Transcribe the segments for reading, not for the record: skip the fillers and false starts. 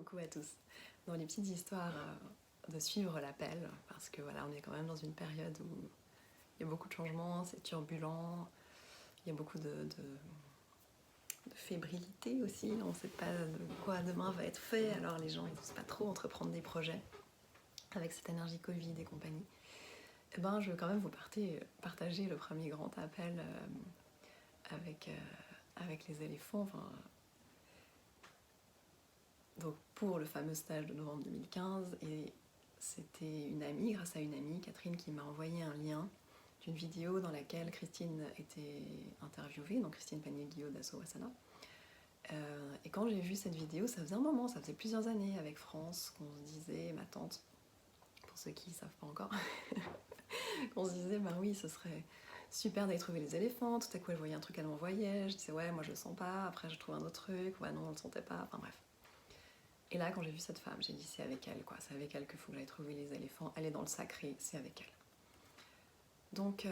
Coucou à tous. Dans les petites histoires de suivre l'appel, parce que voilà, on est quand même dans une période où il y a beaucoup de changements, c'est turbulent, il y a beaucoup de fébrilité aussi, on ne sait pas de quoi demain va être fait, alors les gens n'osent pas trop entreprendre des projets avec cette énergie Covid et compagnie. Et ben, je veux quand même vous partager le premier grand appel avec les éléphants. Donc pour le fameux stage de novembre 2015, et c'était une amie, grâce à une amie, Catherine, qui m'a envoyé un lien d'une vidéo dans laquelle Christine était interviewée, donc Christine Panier-Guillot d'Asso-Wasana. Et quand j'ai vu cette vidéo, ça faisait un moment, ça faisait plusieurs années avec France, qu'on se disait, ma tante, pour ceux qui ne savent pas encore, qu'on se disait, bah oui, ce serait super d'aller trouver les éléphants. Tout à coup, elle voyait un truc, elle m'envoyait, je disais, ouais, moi je le sens pas, après je trouve un autre truc, ouais, non, on le sentait pas, enfin bref. Et là, quand j'ai vu cette femme, j'ai dit c'est avec elle, quoi. C'est avec elle qu'il faut que j'aille trouver les éléphants. Elle est dans le sacré, c'est avec elle. Donc,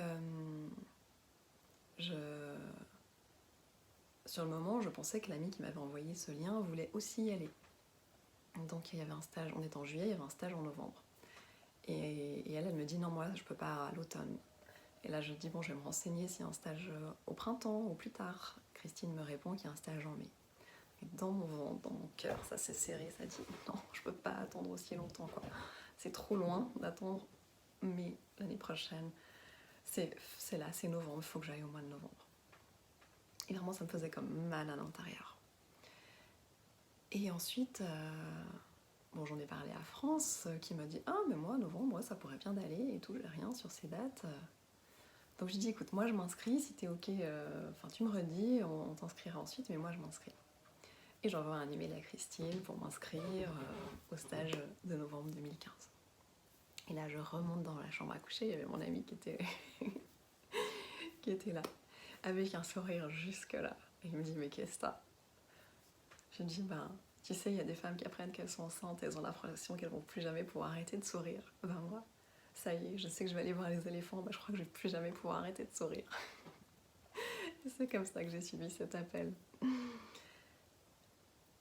sur le moment, je pensais que l'amie qui m'avait envoyé ce lien voulait aussi y aller. Donc, il y avait un stage, on est en juillet, il y avait un stage en novembre. Et elle me dit non, moi, je peux pas à l'automne. Et là, je dis bon, je vais me renseigner s'il y a un stage au printemps ou plus tard. Christine me répond qu'il y a un stage en mai. Dans mon ventre, dans mon cœur, ça s'est serré, ça dit non, je peux pas attendre aussi longtemps, quoi. C'est trop loin d'attendre, mais l'année prochaine, c'est là, c'est novembre, il faut que j'aille au mois de novembre. Et vraiment, ça me faisait comme mal à l'intérieur. Et ensuite, bon, j'en ai parlé à France, qui m'a dit ah, mais moi, novembre, ça pourrait bien d'aller et tout, j'ai rien sur ces dates. Donc je dis écoute, moi je m'inscris, si t'es ok, tu me redis, on t'inscrira ensuite, mais moi je m'inscris. Et j'envoie un email à Christine pour m'inscrire au stage de novembre 2015. Et là, je remonte dans la chambre à coucher, il y avait mon ami qui était là, avec un sourire jusque-là. Et il me dit, mais qu'est-ce que t'as ? Je lui dis, ben, tu sais, il y a des femmes qui apprennent qu'elles sont enceintes, elles ont l'impression qu'elles vont plus jamais pouvoir arrêter de sourire. Ben moi, ça y est, je sais que je vais aller voir les éléphants, ben je crois que je vais plus jamais pouvoir arrêter de sourire. Et c'est comme ça que j'ai suivi cet appel.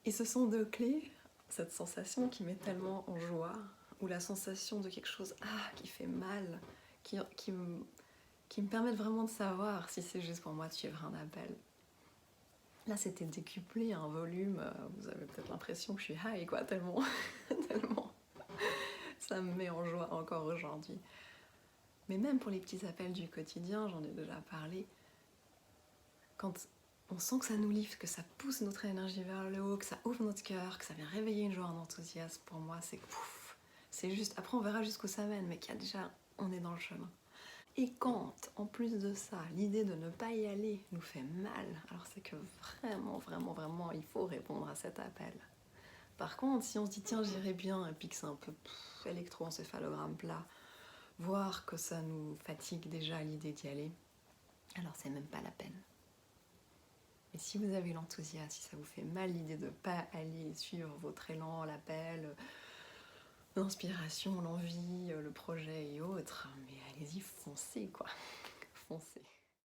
Et ce sont deux clés, cette sensation qui met tellement en joie, ou la sensation de quelque chose qui fait mal, qui me permettent vraiment de savoir si c'est juste pour moi de suivre un appel. Là, c'était décuplé à un volume, vous avez peut-être l'impression que je suis high, quoi, tellement ça me met en joie encore aujourd'hui. Mais même pour les petits appels du quotidien, j'en ai déjà parlé, quand on sent que ça nous livre, que ça pousse notre énergie vers le haut, que ça ouvre notre cœur, que ça vient réveiller une joie, un enthousiasme, pour moi, c'est pouf. C'est juste, après on verra jusqu'où ça mène, mais qu'il y a déjà, on est dans le chemin. Et quand, en plus de ça, l'idée de ne pas y aller nous fait mal, alors c'est que vraiment, vraiment, vraiment, il faut répondre à cet appel. Par contre, si on se dit tiens, j'irai bien, et puis que c'est un peu électroencéphalogramme plat, voire que ça nous fatigue déjà l'idée d'y aller, alors c'est même pas la peine. Et si vous avez l'enthousiasme, si ça vous fait mal l'idée de ne pas aller suivre votre élan, l'appel, l'inspiration, l'envie, le projet et autres, mais allez-y, foncez quoi, foncez.